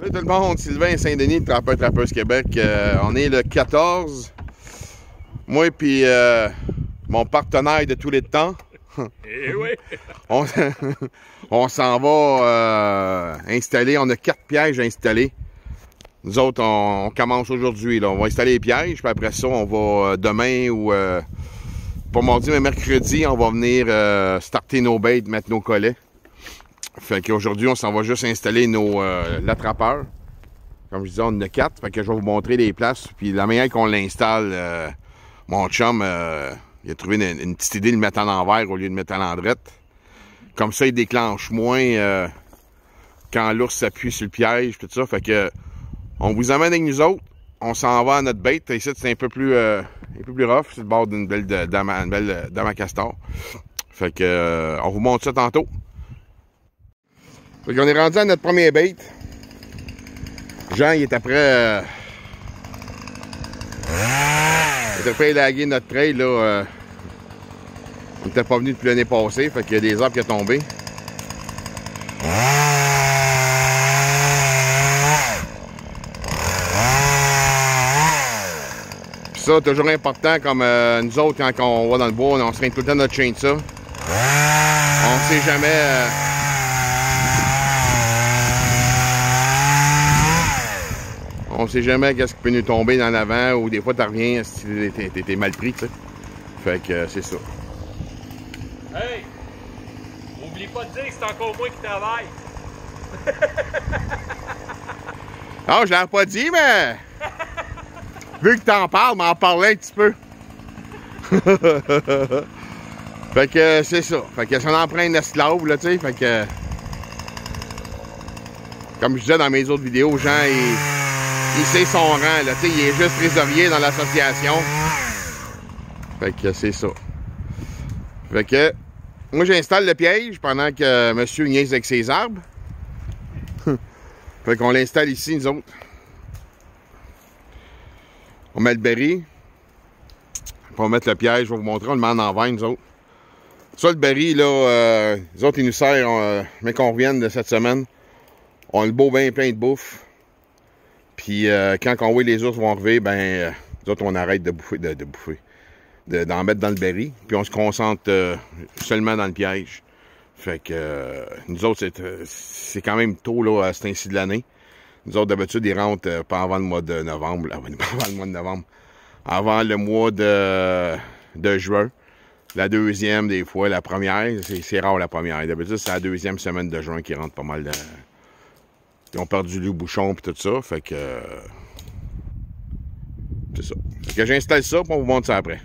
Salut tout le monde, Sylvain Saint-Denis de Trappeuse Québec. On est le 14. Moi et mon partenaire de tous les temps. Eh oui! On s'en va installer. On a 4 pièges à installer. Nous autres, on commence aujourd'hui. On va installer les pièges, puis après ça, on va demain ou pas mardi, mais mercredi, on va venir starter nos baits, mettre nos collets. Fait qu'aujourd'hui, on s'en va juste installer nos l'attrapeur. Comme je disais, on en a 4. Fait que je vais vous montrer les places. Puis la manière qu'on l'installe, mon chum, il a trouvé une petite idée de le mettre à l'envers au lieu de mettre à l'endrette. Comme ça, il déclenche moins quand l'ours s'appuie sur le piège, tout ça. Fait que on vous amène avec nous autres. On s'en va à notre bait. Ici, c'est un peu plus rough. C'est le bord d'une belle dame à castor. Fait que on vous montre ça tantôt. Fait qu'on est rendu à notre premier bait. Jean, il est après... il était prêt à élaguer notre trail, là. Il n'était pas venu depuis l'année passée, fait qu'il y a des arbres qui sont tombés. Puis ça, toujours important, comme nous autres, quand on va dans le bois, on se traîne tout le temps notre chaîne de ça. On ne sait jamais... On sait jamais qu'est-ce qui peut nous tomber dans l'avant ou des fois tu reviens si t'es mal pris, tu sais. Fait que c'est ça. Hey! Oublie pas de dire que c'est encore moi qui travaille. Non, je l'ai pas dit, mais... Vu que t'en parles, m'en parlais un petit peu. Fait que c'est ça. Fait que ça en prend un esclave, là, tu sais. Fait que... Comme je disais dans mes autres vidéos, Jean, il sait son rang, là, tu sais, il est juste trésorier dans l'association. Fait que c'est ça. Fait que, moi j'installe le piège pendant que monsieur niaise avec ses arbres. Fait qu'on l'installe ici, nous autres. On met le berry. On va mettre le piège, je vais vous montrer, on le met en envers, nous autres. Ça, le berry, là, nous autres, il nous sert, mais qu'on revienne de cette semaine, on a le beau bain plein de bouffe. Puis quand on voit les ours vont arriver, ben nous autres on arrête de bouffer, d'en mettre dans le berry. Puis on se concentre seulement dans le piège. Fait que nous autres c'est quand même tôt là à cet ainsi de l'année. Nous autres d'habitude ils rentrent pas avant le mois de novembre, là, pas avant le mois de novembre, avant le mois de juin. La deuxième des fois, la première, c'est rare la première. D'habitude c'est la deuxième semaine de juin qu'ils rentrent pas mal. Ils ont perdu le bouchon et tout ça, fait que... c'est ça. Fait que j'installe ça, puis on vous montre ça après.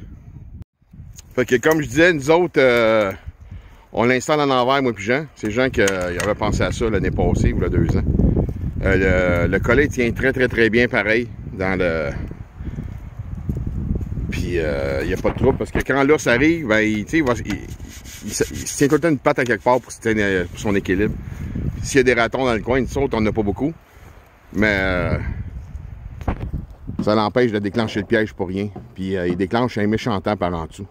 Fait que comme je disais, nous autres, on l'installe en envers, moi puis Jean. C'est Jean qui avait pensé à ça l'année passée, ou il y a 2 ans. Le collet tient très bien pareil dans le... Puis il n'y a pas de trouble, parce que quand l'ours arrive, ben, il se tient tout le temps une patte à quelque part pour son équilibre. S'il y a des ratons dans le coin, ils sautent, on n'en a pas beaucoup. Mais ça l'empêche de déclencher le piège pour rien. Puis il déclenche un méchant temps par en dessous.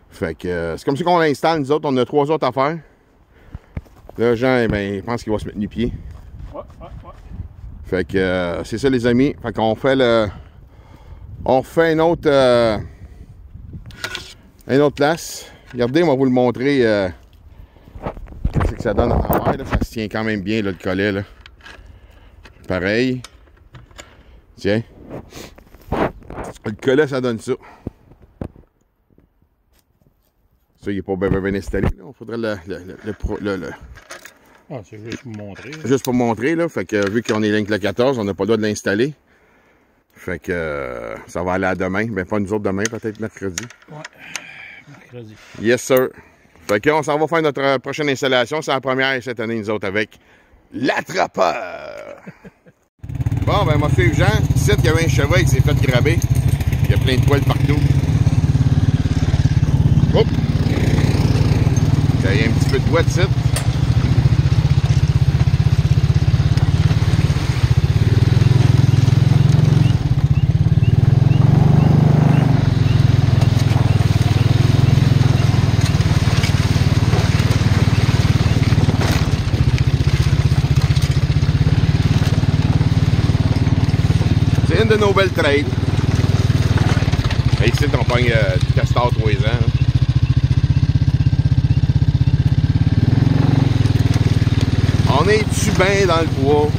Fait que c'est comme ça qu'on l'installe, nous autres. On a 3 autres à faire. Là, Jean, ben, il pense qu'il va se mettre nu-pied. Ouais. Fait que c'est ça, les amis. Fait qu'on fait le... On refait une autre place. Regardez, on va vous le montrer... Qu'est-ce que ça donne en envers, là? Ça se tient quand même bien, là, le collet, là. Pareil. Tiens. Le collet, ça donne ça. Ça, il n'est pas bien installé, là. Il faudrait le... Ah, c'est juste pour montrer. Là. Juste pour montrer, là. Fait que, vu qu'on est avec le 14, on n'a pas le droit de l'installer. Fait que, ça va aller à demain. Ben, pas nous autres demain, peut-être mercredi. Ouais, mercredi. Yes, sir. Fait qu'on s'en va faire notre prochaine installation. C'est la première cette année, nous autres, avec l'attrapeur. Bon, ben, moi, suivre Jean. Ici, il y avait un chevreuil qui s'est fait graber. Il y a plein de poils partout. Hop! Il y a un petit peu de bois ici. Une de nos belles trades. Et ici, on pogne du castor 3 ans. Hein. On est-tu bien dans le bois?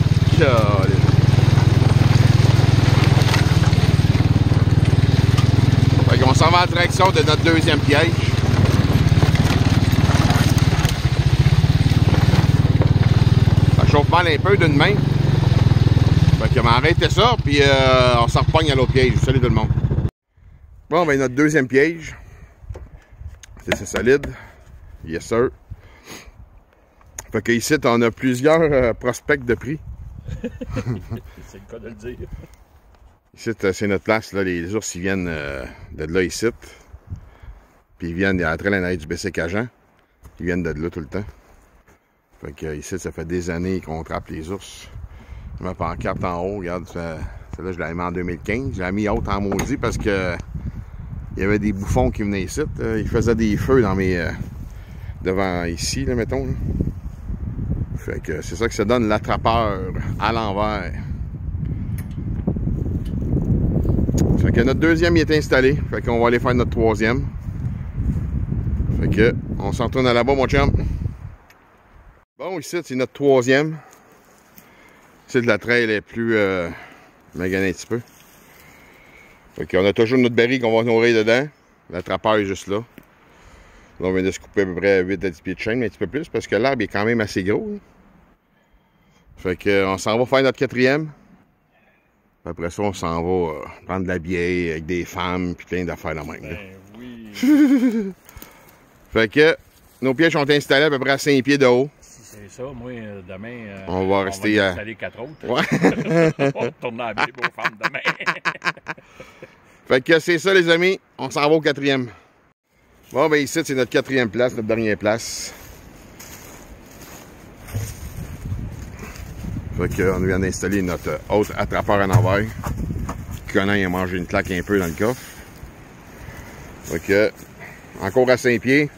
Fait qu'on s'en va en direction de notre deuxième piège. Ça chauffe mal un peu d'une main. Fait qu'on va arrêter ça, puis on s'en repogne à l'autre piège. Salut tout le monde. Bon, ben notre deuxième piège. C'est solide. Yes sir. Fait qu'ici, on a plusieurs prospects de prix. C'est le cas de le dire. Ici, c'est notre place. Là, les ours, ils viennent de là, ici. Puis ils viennent après la neige du Bessic-Agen. Ils viennent de là tout le temps. Fait que ici, ça fait des années qu'on trappe les ours. Ma pancarte en haut, regarde, celle-là, je l'avais mis en 2015. Je l'ai mis haute en maudit parce que il y avait des bouffons qui venaient ici. Ils faisaient des feux dans mes... devant ici, là, mettons. Là. Fait que c'est ça que ça donne l'attrapeur à l'envers. Fait que notre deuxième il est installé. Fait qu'on va aller faire notre troisième. Fait que on s'en retourne à là-bas, mon chum. Bon, ici, c'est notre troisième. C'est de la trail est plus maganée un petit peu. Fait qu'on a toujours notre baril qu'on va nourrir dedans. L'attrapeur est juste là. Là, on vient de se couper à peu près 8 à 10 pieds de chaîne, mais un petit peu plus, parce que l'arbre est quand même assez gros. Hein. Fait qu'on s'en va faire notre quatrième. Puis après ça, on s'en va prendre de la bière avec des femmes, puis plein d'affaires là même. Ben oui. Fait que nos pièges sont installés à peu près à 5 pieds de haut. C'est ça, moi, demain, on va rester à... installer 4 autres. Ouais. On va retourner à la Bible aux femmes demain. Fait que c'est ça, les amis. On s'en va au quatrième. Bon, ben ici, c'est notre quatrième place, notre dernière place. Fait qu'on vient d'installer notre autre attrapeur en envers. Conan, il a mangé une claque un peu dans le coffre. Fait que, encore à 5 pieds.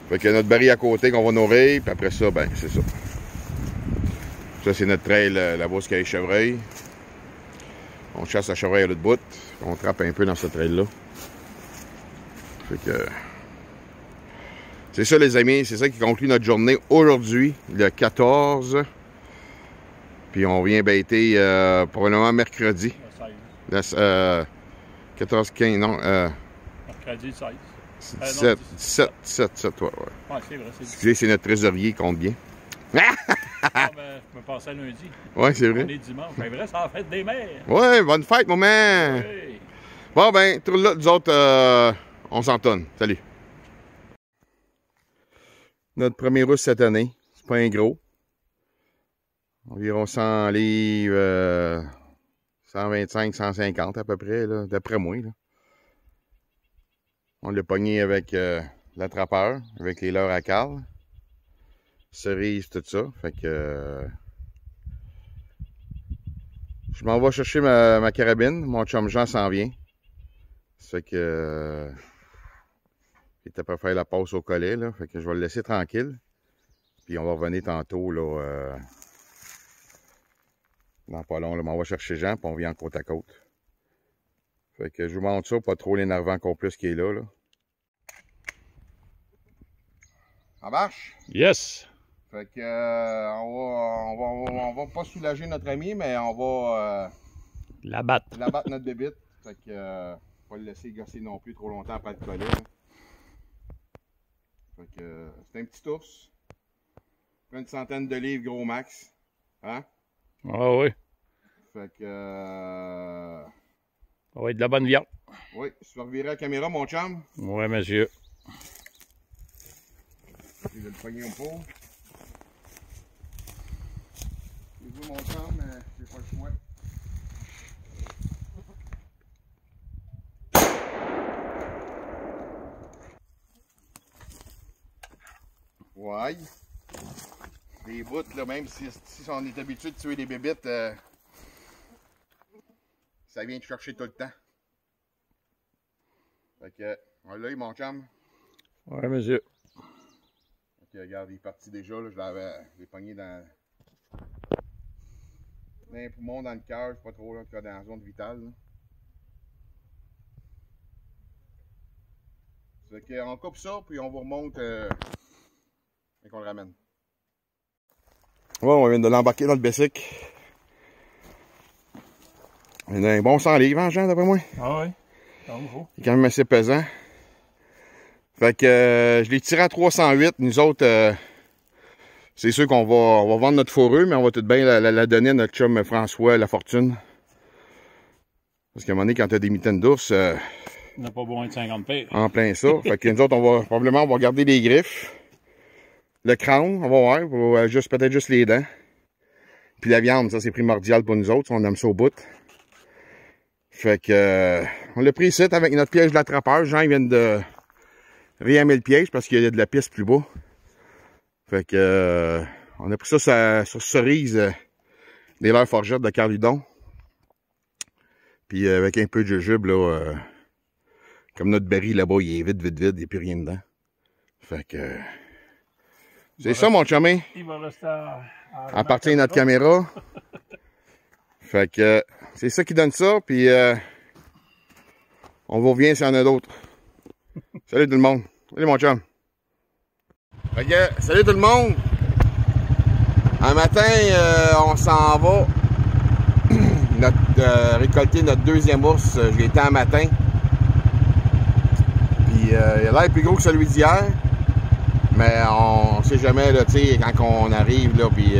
Fait que notre baril à côté qu'on va nourrir, puis après ça, ben, c'est ça. Ça, c'est notre trail là-bas, ce qu'il y a les chevreuils. On chasse la chevreuil à l'autre bout. On trappe un peu dans ce trail-là. Fait que... C'est ça, les amis. C'est ça qui conclut notre journée aujourd'hui, le 14. Puis on vient bêter probablement mercredi. Le 16. 14, 15, non. Mercredi 16. 17, 17, ouais. Ouais, c'est vrai. Excusez, c'est notre trésorier qui compte bien. Ah, ben, je me passais lundi. Ouais, c'est vrai. On est dimanche. C'est vrai, c'est la fête des mères. Ouais, bonne fête, maman. Oui. Bon, ben, tout là, nous autres, on s'en tonne. Salut. Notre premier russe cette année. C'est pas un gros. Environ 100 livres, 125, 150 à peu près, là, d'après moi. Là. On l'a pogné avec l'attrapeur, avec les leurres à cale. Cerise, tout ça. Fait que... je m'en vais chercher ma carabine. Mon chum Jean s'en vient. Ça fait que... il était prêt à faire la passe au collet, là. Fait que je vais le laisser tranquille. Puis on va revenir tantôt, là... dans pas long, là. On va chercher Jean, puis on vient en côte à côte. Fait que je vous montre ça, pas trop l'énervant encore plus qu'il est là, là. Ça marche? Yes! Fait que on va pas soulager notre ami, mais on va La batte. l'abattre notre bébite. Fait que pas le laisser gosser non plus trop longtemps après le collet. Là. Fait que c'est un petit ours. Une centaine de livres gros max. Hein? Ah oui. Fait que Ça va être de la bonne viande. oui, tu vas revirer la caméra, mon chum. Oui, monsieur. Je vais le pogner au pot. Excuse-moi mon chum, mais j'ai pas le choix. Ouais. Des bouts, là, même si on est habitué de tuer des bébites, ça vient te chercher tout le temps. Fait que, on l'a eu, mon chum. Oui, monsieur. Ok, regarde, il est parti déjà, là, je l'ai pogné dans... Dans les poumons, dans le cœur, je sais pas trop, là, dans la zone vitale. Là. Fait qu'on coupe ça, puis on vous remonte et qu'on le ramène. Ouais, on vient de l'embarquer dans le Bessic. On a un bon 100 livres, hein, Jean, d'après moi? Ah oui, comme il faut. Il est quand même assez pesant. Fait que je l'ai tiré à 308. Nous autres, c'est sûr qu'on va vendre notre fourrure, mais on va tout bien la donner à notre chum François Lafortune. Parce qu'à un moment donné, quand t'as des mitaines d'ours, On n'a pas besoin de 50 paires. en plein ça. Fait que nous autres, on va garder les griffes. Le crâne, on va voir, peut-être juste les dents. Puis la viande, ça c'est primordial pour nous autres, on aime ça au bout. Fait que on l'a pris ici avec notre piège de l'attrapeur. Jean, ils viennent de réaimer le piège parce qu'il y a de la piste plus bas. Fait que on a pris ça sur cerise des leurs forgettes de Carludon. Puis avec un peu de jujube, là, comme notre baril là-bas, il est vide, il n'y a plus rien dedans. Fait que c'est ça, mon chemin. Il va rester À partir de notre caméra. Fait que c'est ça qui donne ça. Puis on vous revient s'il y en a d'autres. Salut tout le monde. Salut mon chum. Fait que salut tout le monde. Un matin, on s'en va récolter notre deuxième ours. Je l'ai été un matin. Puis il a l'air plus gros que celui d'hier. Mais on sait jamais, là, tu sais, quand on arrive, là, puis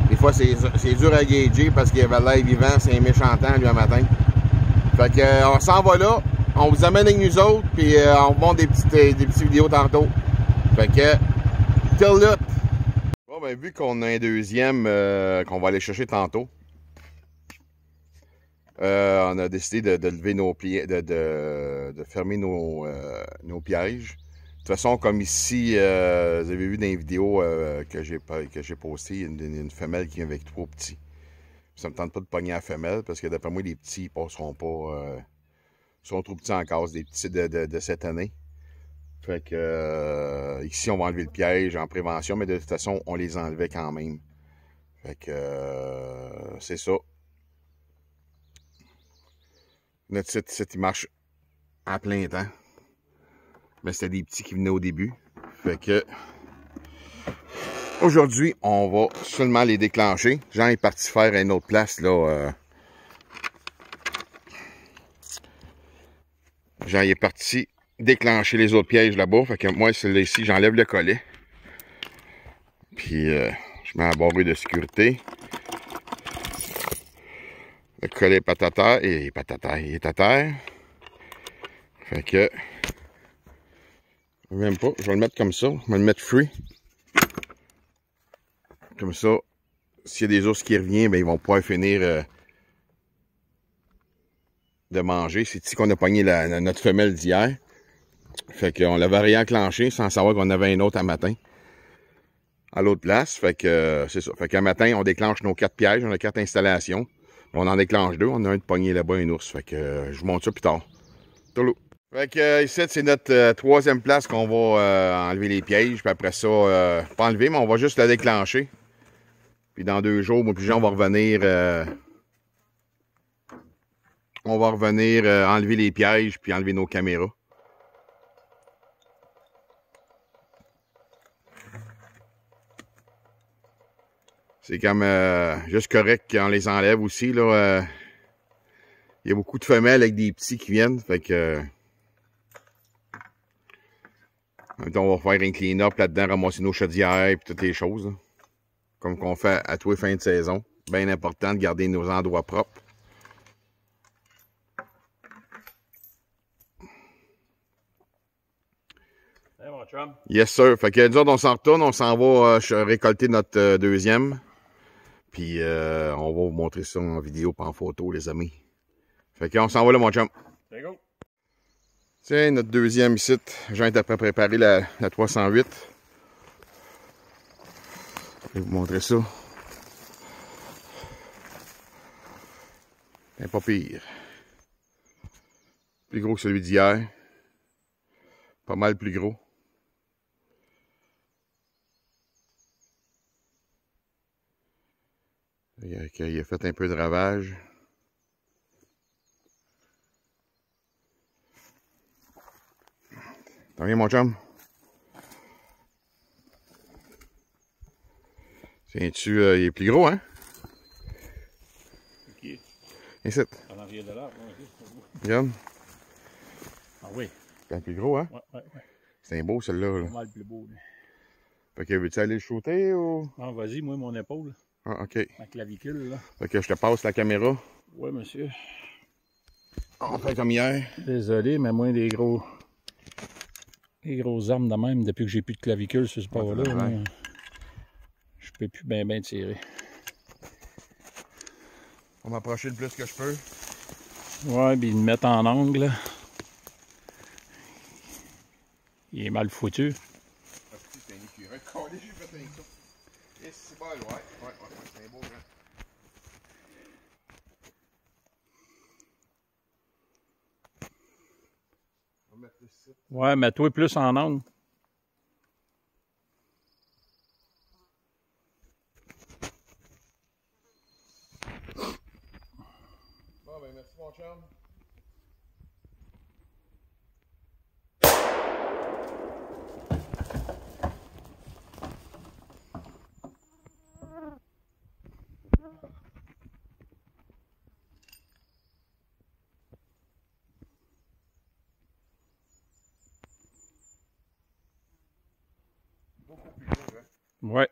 des fois, c'est dur à gager parce qu'il avait l'air vivant, c'est un méchant temps, lui, un matin. Fait que, on s'en va là, on vous amène avec nous autres, puis on vous montre des petites vidéos tantôt. Fait que, till là! Bon, ben, vu qu'on a un deuxième qu'on va aller chercher tantôt, on a décidé de lever nos de fermer nos pièges. De toute façon, comme ici, vous avez vu dans les vidéos que j'ai postées, une femelle qui vient avec 3 petits. Ça me tente pas de pogner la femelle parce que d'après moi, les petits ils passeront pas. Ils sont trop petits encore, des petits de cette année. Fait que ici, on va enlever le piège en prévention, mais de toute façon, on les enlevait quand même. Fait que c'est ça. Notre site, il marche à plein temps. Mais c'était des petits qui venaient au début. Fait que aujourd'hui, on va seulement les déclencher. Jean est parti faire à une autre place là. Jean est parti déclencher les autres pièges là-bas. Fait que moi, celui-là ici, j'enlève le collet. Puis je mets la barre de sécurité. Le collet est à terre. Et il est à terre. Fait que même pas, je vais le mettre comme ça, je vais le mettre free. Comme ça, s'il y a des ours qui reviennent, ben, ils vont pouvoir finir de manger. C'est ici qu'on a pogné notre femelle d'hier. Fait qu'on l'avait réenclenché sans savoir qu'on avait un autre à matin. À l'autre place, fait que c'est ça. Fait qu'un matin, on déclenche nos 4 pièges, on a 4 installations. On en déclenche 2, on a un de pogné là-bas, un ours. Fait que je vous montre ça plus tard. Tolo. Fait que ici, c'est notre 3e place qu'on va enlever les pièges. Puis après ça, pas enlever, mais on va juste la déclencher. Puis dans 2 jours, moi puis Jean, on va revenir enlever les pièges puis enlever nos caméras. C'est comme juste correct qu'on les enlève aussi. Là, il y a beaucoup de femelles avec des petits qui viennent. Fait que en même temps, on va faire un clean-up là-dedans, ramasser nos chaudières et toutes les choses. Là. Comme qu'on fait à tous les fins de saison. Bien important de garder nos endroits propres. Hey, mon chum. Yes, sir. Fait que nous autres, on s'en retourne, on s'en va récolter notre deuxième. Puis on va vous montrer ça en vidéo pas en photo, les amis. Fait qu'on s'en va là, mon chum. Let's go. Tiens, notre deuxième ici. Jean est après préparer la 308. Je vais vous montrer ça. C'est pas pire. Plus gros que celui d'hier. Pas mal plus gros. Il a fait un peu de ravage. T'en viens, mon chum? Tiens-tu, il est plus gros, hein? Ok. Ici. En arrière de l'arbre, ok. Regarde. Ah oui. C'est un plus gros, hein? Ouais. C'est un beau, celui-là. Pas mal plus beau. Là. Fait que veux-tu aller le shooter ou? Ah, vas-y, moi, mon épaule. Ah, ok. Ma clavicule, là. Fait que je te passe la caméra. Oui, monsieur. On fait comme hier. Désolé, mais moi, des grosses armes de même, depuis que j'ai plus de clavicule sur ce sport-là, je peux plus bien tirer. On va m'approcher le plus que je peux. Ouais, puis ils le mettent en angle. Il est mal foutu. C'est un écureuil. Collé, j'ai fait un coup. Et c'est bon, ouais, c'est un beau grand. On va mettre le site. Ouais, mais toi plus en angle. Bon, ben merci mon chum. Beaucoup plus gros, hein? Ouais.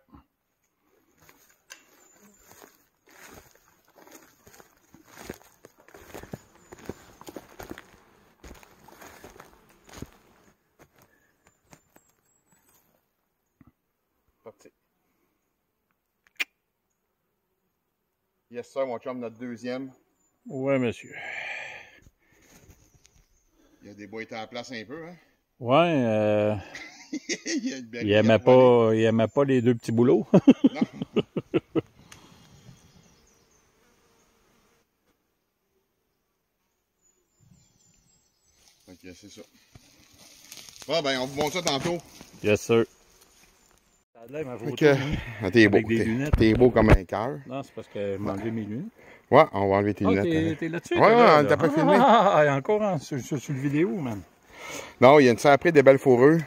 Parti. Yes, sir, mon chum, notre deuxième. Ouais, monsieur. Il y a des boîtes en place un peu, hein? Ouais, il aimait pas les deux petits boulots. Non. Ok, c'est ça. Bon, ben, on vous montre ça tantôt. Yes, sir. Ok. Ah, t'es beau. T'es beau comme un cœur. Non, c'est parce que je m'ai enlevé mes lunettes. Ouais, on va enlever tes lunettes. T'es là-dessus? Ouais, là, on t'a pas filmé. Ah, encore sur le vidéo, man. Non, il y a une serre après des belles fourrures.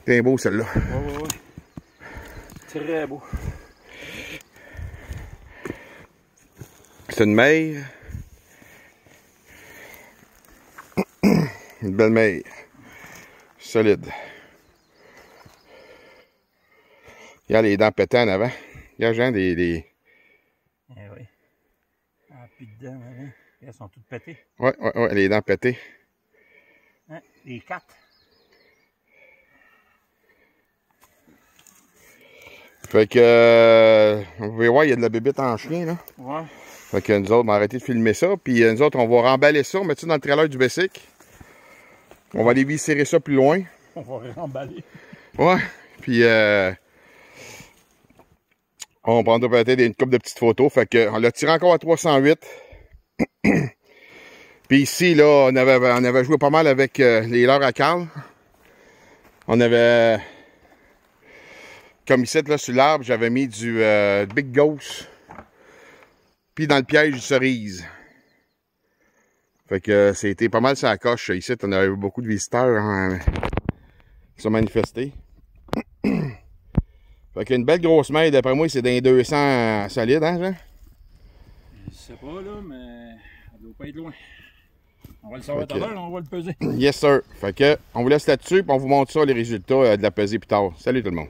C'est beau, celle-là. Ouais. Très beau. C'est une meille. Une belle meille. Solide. Regarde les dents pétées en avant. Regarde, Jean, des... Eh oui. Ah, plus de dents, hein. Elles sont toutes pétées. Ouais, les dents pétées. Hein? Les 4. Fait que, vous pouvez voir, il y a de la bébite en chien, là. Ouais. Fait que nous autres, on va arrêter de filmer ça. Puis nous autres, on va remballer ça, mettre ça dans le trailer du Bessic. On va aller viscérer ça plus loin. On va remballer. Ouais. Puis, on prendra peut-être une couple de petites photos. Fait que, on l'a tiré encore à 308. Puis ici, là, on avait joué pas mal avec les leurres à Carl. On avait... Comme ici, là, sur l'arbre, j'avais mis du Big Ghost. Puis dans le piège, du cerise. Fait que c'était pas mal ça coche. Ici, on a eu beaucoup de visiteurs hein, qui sont manifestés. Fait qu'une belle grosse maille, d'après moi, c'est dans les 200 solides, hein, Jean? Je sais pas, là, mais elle doit pas être loin. On va le savoir tout à l'heure, on va le peser. Yes, sir. Fait que, on vous laisse là-dessus, puis on vous montre ça, les résultats de la pesée plus tard. Salut tout le monde.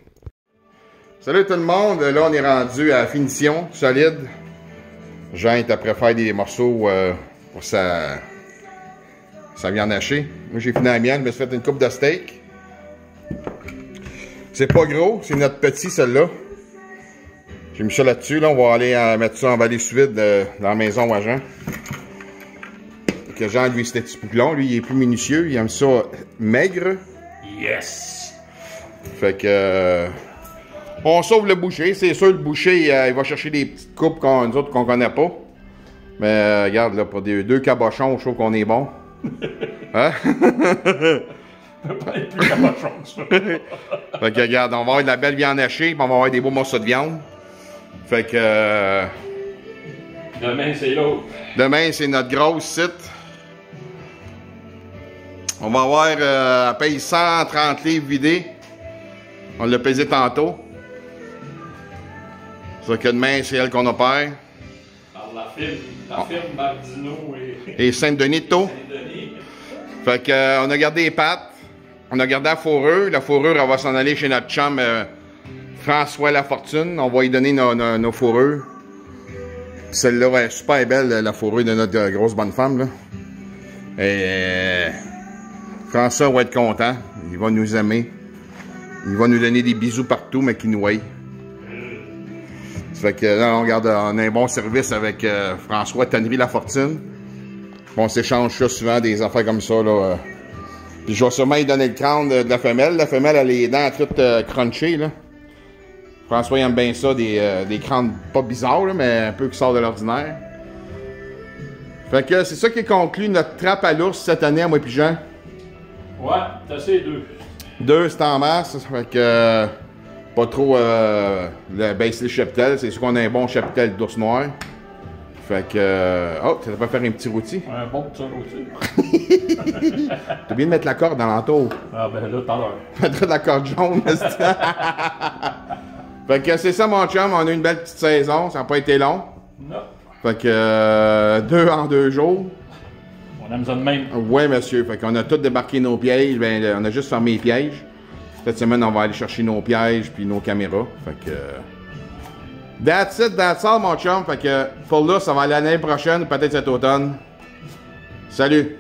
Salut tout le monde. Là, on est rendu à la finition, solide. Jean est après faire des morceaux pour sa viande hachée. Moi, j'ai fini la mienne, je me suis fait une coupe de steak. C'est pas gros, c'est notre petit, celle-là. J'ai mis ça là-dessus, là. On va aller mettre ça en vallée sous vide dans la maison à Jean. Que Jean, lui, c'était un petit peu plus long. Lui, il est plus minutieux. Il aime ça maigre. Yes! Fait que... on sauve le boucher. C'est sûr, le boucher, il va chercher des petites coupes nous autres qu'on connaît pas. Mais regarde, là, pour deux cabochons, je trouve qu'on est bon. Hein? Pas être plus cabochon, ça. Fait que regarde, on va avoir de la belle viande hachée, puis on va avoir des beaux morceaux de viande. Fait que... Demain, c'est l'autre. Demain, c'est notre grosse site. On va avoir, elle paye 130 livres vidés. On l'a pesé tantôt. C'est que demain, c'est elle qu'on opère. Par la firme Bardino Et Saint-Denis de Taux. Fait que, on a gardé les pattes. On a gardé la fourrure. La fourrure, elle va s'en aller chez notre chum François Lafortune. On va lui donner nos fourrures. Celle-là va être super belle, la fourrure de notre grosse bonne femme. Là. Et François va être content. Il va nous aimer. Il va nous donner des bisous partout, mais qu'il nous aille. Ça fait que là, on a un bon service avec François Tannerie Lafortune. On s'échange ça souvent, des affaires comme ça. Là. Puis je vais sûrement lui donner le crâne de la femelle. La femelle, elle a les dents toutes crunchées. Là. François il aime bien ça, des crânes pas bizarres, là, mais un peu qui sortent de l'ordinaire. Fait que c'est ça qui conclut notre trappe à l'ours cette année à moi et Jean. Ouais, t'as ces deux. Deux, c'est en masse. Fait que pas trop baisser le cheptel. C'est sûr qu'on a un bon cheptel d'ours noir. Fait que... oh, ça va faire un petit rôti. Un bon petit rôti. T'as oublié de mettre la corde dans l'entour. Ah ben là, tout à l'heure. Mettre de la corde jaune. Fait que c'est ça mon chum, on a une belle petite saison, ça n'a pas été long. Non. Fait que 2 en 2 jours. On aime ça de même. Ouais monsieur, fait qu'on a tous débarqué nos pièges, ben on a juste fermé les pièges. Cette semaine on va aller chercher nos pièges puis nos caméras. Fait que... that's it, that's all mon chum. Fait que pour là, ça va aller l'année prochaine, peut-être cet automne. Salut!